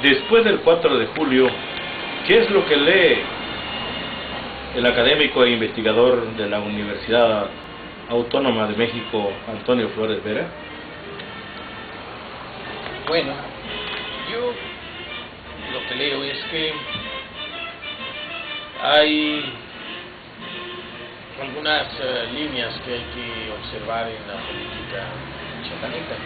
después del 4 de julio, ¿qué es lo que lee el académico e investigador de la Universidad Autónoma de México, Antonio Flores Vera? Bueno, yo lo que leo es que hay algunas líneas que hay que observar en la política chiapaneca.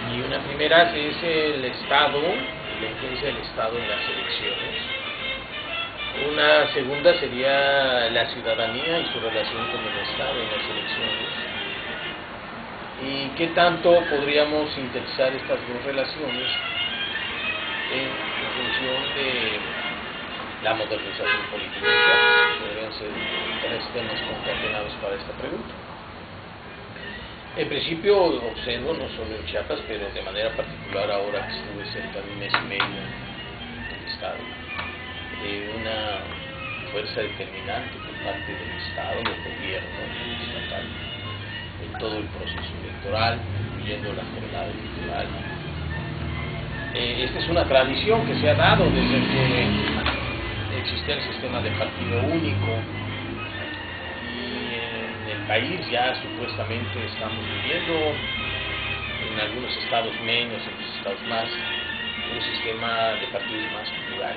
Y una primera es el Estado, la influencia del Estado en las elecciones. Una segunda sería la ciudadanía y su relación con el Estado en las elecciones. ¿Y qué tanto podríamos sintetizar estas dos relaciones en función de la modernización política? Podrían ser tres temas concatenados para esta pregunta. En principio observo, no solo en Chiapas, pero de manera particular ahora que estuve cerca de un mes y medio del Estado, una fuerza determinante por parte del Estado, del gobierno estatal, en todo el proceso electoral, incluyendo la jornada electoral. Esta es una tradición que se ha dado desde que existe el sistema de partido único, y en el país ya supuestamente estamos viviendo, en algunos estados menos, en otros estados más, un sistema de partidos más plural,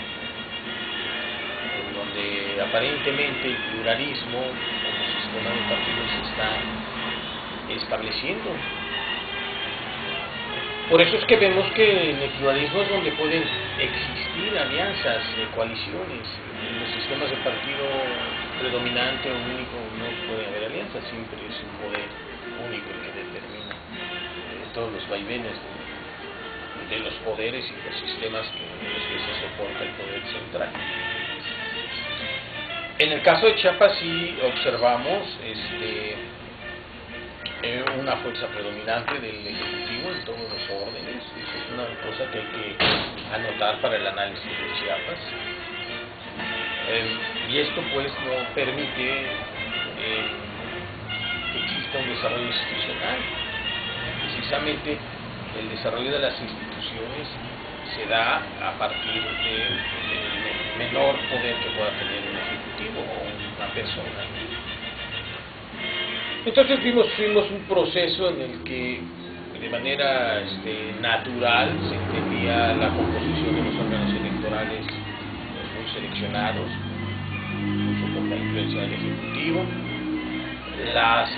en donde aparentemente el pluralismo como sistema de partidos se está estableciendo. Por eso es que vemos que en el pluralismo es donde pueden existir alianzas, coaliciones. En los sistemas de partido predominante o único no puede haber alianzas, siempre es un poder único el que determina todos los vaivenes de los poderes y los sistemas en los que se soporta el poder central. En el caso de Chiapas sí observamos una fuerza predominante del Ejecutivo en todos los órdenes. Eso es una cosa que hay que anotar para el análisis de Chiapas. Y esto pues no permite que exista un desarrollo institucional. Precisamente el desarrollo de las instituciones se da a partir del menor poder que pueda tener un ejecutivo o una persona. Entonces fuimos un proceso en el que de manera natural se entendía la composición de los órganos electorales muy seleccionados, incluso por la influencia del Ejecutivo, las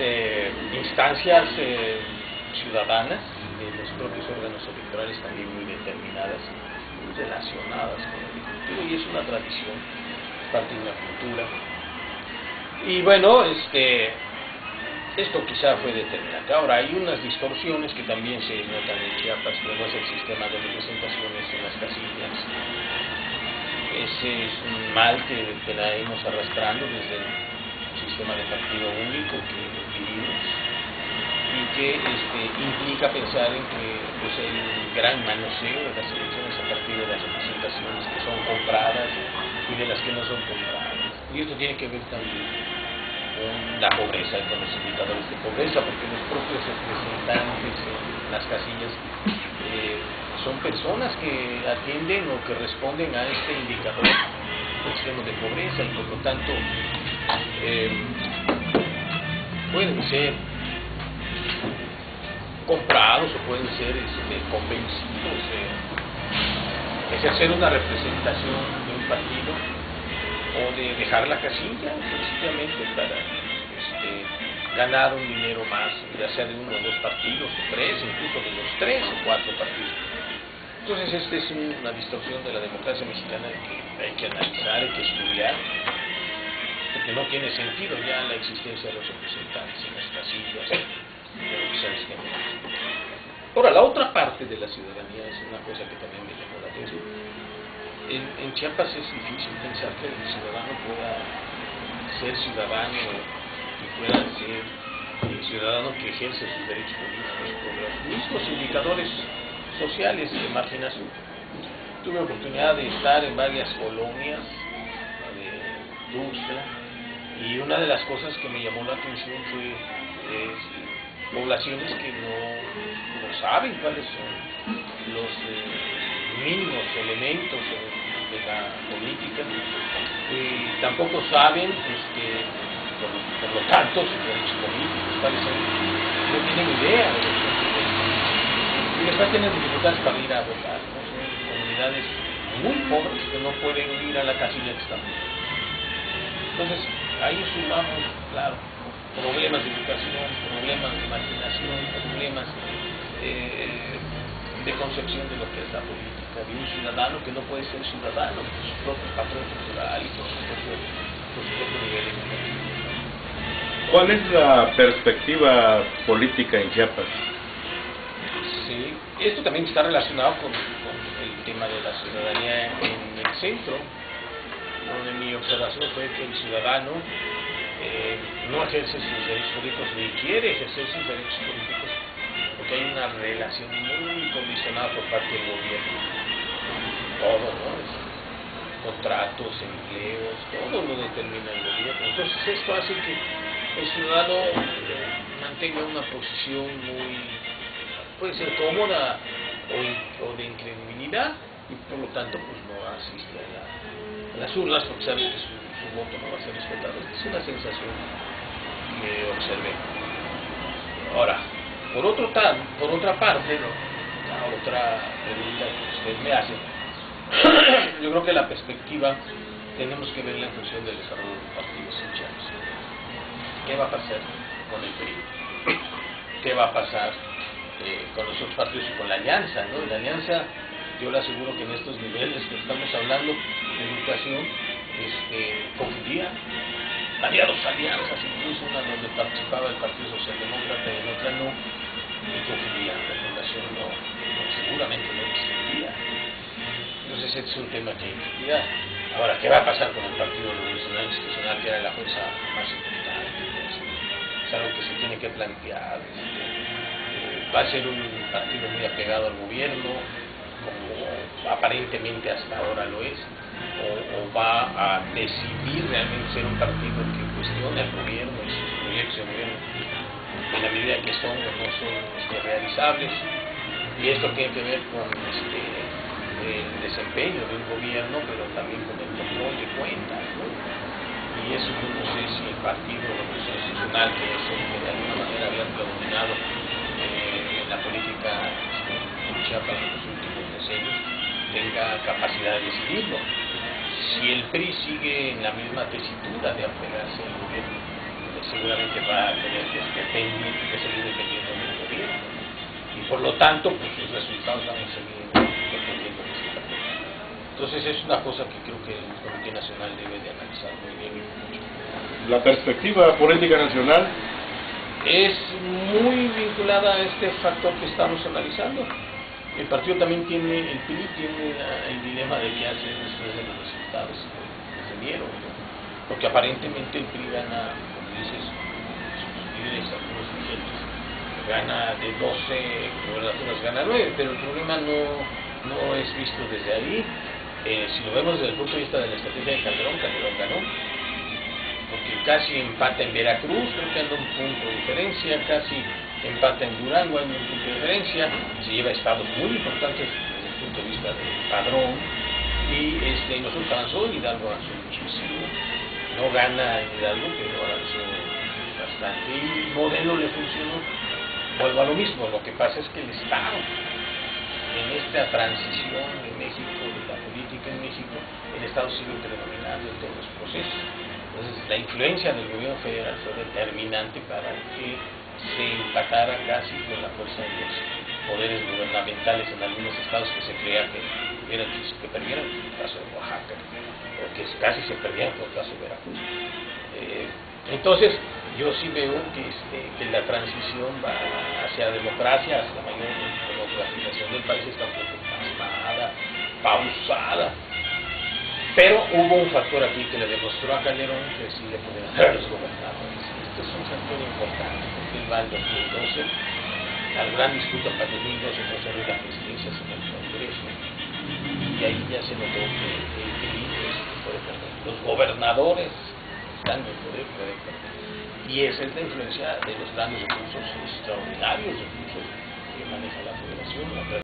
instancias ciudadanas de los propios órganos electorales también muy determinadas, muy relacionadas con el Ejecutivo, y es una tradición, parte de una cultura. Y bueno, esto quizá fue determinante. Ahora, hay unas distorsiones que también se notan en Chiapas, como es el sistema de representaciones en las casillas. Ese es un mal que venimos arrastrando desde el sistema de partido único que vivimos, y que implica pensar en que pues, hay un gran manoseo de las elecciones a partir de las representaciones que son compradas y de las que no son compradas. Y esto tiene que ver también con la pobreza y con los indicadores de pobreza, porque los propios representantes en las casillas son personas que atienden o que responden a este indicador extremo de pobreza, y por lo tanto pueden ser comprados o pueden ser convencidos de ejercer una representación de un partido o de dejar la casilla sencillamente para ganar un dinero más, ya sea de uno o dos partidos o tres, incluso de los tres o cuatro partidos. Entonces esta es una distorsión de la democracia mexicana que hay que analizar, hay que estudiar, porque no tiene sentido ya la existencia de los representantes en las casillas, Ahora, la otra parte de la ciudadanía es una cosa que también me llamó la atención. En Chiapas es difícil pensar que el ciudadano pueda ser ciudadano y pueda ser ciudadano que ejerce sus derechos políticos por los mismos indicadores sociales de marginación. Tuve oportunidad de estar en varias colonias de Tuxtla, y una de las cosas que me llamó la atención fue poblaciones que no saben cuáles son los mínimos elementos de la política, tampoco saben, por lo tanto, sus derechos políticos, cuáles son, no tienen idea de los y después tienen dificultades para ir a votar, ¿no? Son comunidades muy pobres que no pueden ir a la casilla que están. Entonces, ahí sumamos, claro, problemas de educación, problemas de marginación, problemas de concepción de lo que es la política, de un ciudadano que no puede ser ciudadano por su propio patrón cultural y por su propio nivel educativo. ¿Cuál es la perspectiva política en Chiapas? Sí, esto también está relacionado con el tema de la ciudadanía en el centro, donde mi observación fue que el ciudadano no ejerce sus derechos políticos ni quiere ejercer sus derechos políticos porque hay una relación muy condicionada por parte del gobierno. Todo, ¿no? Contratos, empleos, todo lo determina el gobierno. Entonces esto hace que el ciudadano mantenga una posición muy, puede ser cómoda o de incredibilidad y por lo tanto pues no asiste a las urnas porque sabe que su voto no va a ser respetado. Es una sensación que observé. Ahora, por otra parte, la otra pregunta que usted me hace, yo creo que la perspectiva tenemos que verla en función del desarrollo de los partidos en Chiapas. ¿Qué va a pasar con el PRI? ¿Qué va a pasar con los otros partidos y con la alianza, ¿no? La alianza, yo le aseguro que en estos niveles que estamos hablando de educación, confundía. Había dos alianzas, incluso una donde participaba el Partido Socialdemócrata y en otra no, y confundía. La fundación seguramente no existía. Entonces este es un tema que hay que cuidar. Ahora, ¿qué va a pasar con el Partido Revolucionario Institucional, que era la fuerza más importante? Es algo que se tiene que plantear. Va a ser un partido muy apegado al gobierno, como aparentemente hasta ahora lo es, o va a decidir realmente ser un partido que cuestione al gobierno y sus proyectos de gobierno en la medida que son o no son realizables. Y esto tiene que ver con el desempeño de un gobierno, pero también con el control de cuentas, ¿no? Y eso yo no sé si el Partido Revolucionario Institucional, que es el que de alguna manera había predominado en la política en Chiapas en los últimos decenios, tenga capacidad de decidirlo. Si el PRI sigue en la misma tesitura de apegarse al gobierno, seguramente va a tener que seguir dependiendo del gobierno. Y por lo tanto, pues los resultados van a seguir dependiendo de ese partido. Entonces es una cosa que creo que el Comité Nacional debe de analizar muy bien y mucho. ¿La perspectiva política nacional? Es muy vinculada a este factor que estamos analizando. El partido también tiene, el PRI tiene el dilema de qué hacer después de los resultados que se dieron, ¿no? Porque aparentemente el PRI gana, como dices, sus líderes, algunos dirigentes, gana de 12 gobernaturas, gana 9, pero el problema no es visto desde ahí. Si lo vemos desde el punto de vista de la estrategia de Calderón ganó, porque casi empata en Veracruz, creo que anda un punto de diferencia, casi empata en Durango, anda un punto de diferencia, se lleva a estados muy importantes desde el punto de vista del padrón, y nosotros avanzó, Hidalgo avanzó muchísimo, no gana en Hidalgo, pero avanzó bastante, y el modelo le funcionó. Vuelvo a lo mismo, lo que pasa es que el Estado, en esta transición de México, de la política en México, el Estado sigue predominando en todos los procesos. Entonces, la influencia del gobierno federal fue determinante para que se empatara casi con la fuerza de los poderes gubernamentales en algunos estados que se creía que perdieran, como el caso de Oaxaca, o que casi se perdieran, como el caso de Veracruz. Entonces, yo sí veo que la transición va hacia la democracia, hacia la mayor democratización del país, está un poco pasmada, pausada. Pero hubo un factor aquí que le demostró a Calderón que sí le podía dar a los gobernadores. Este es un factor importante, porque él va en 2012, al gran disputa para 2012 no se ve la presidencia en el Congreso, y ahí ya se notó que el PRI puede perder. Los gobernadores están en el poder, pueden perder. Y esa es la influencia de los grandes recursos, extraordinarios recursos que maneja la Federación.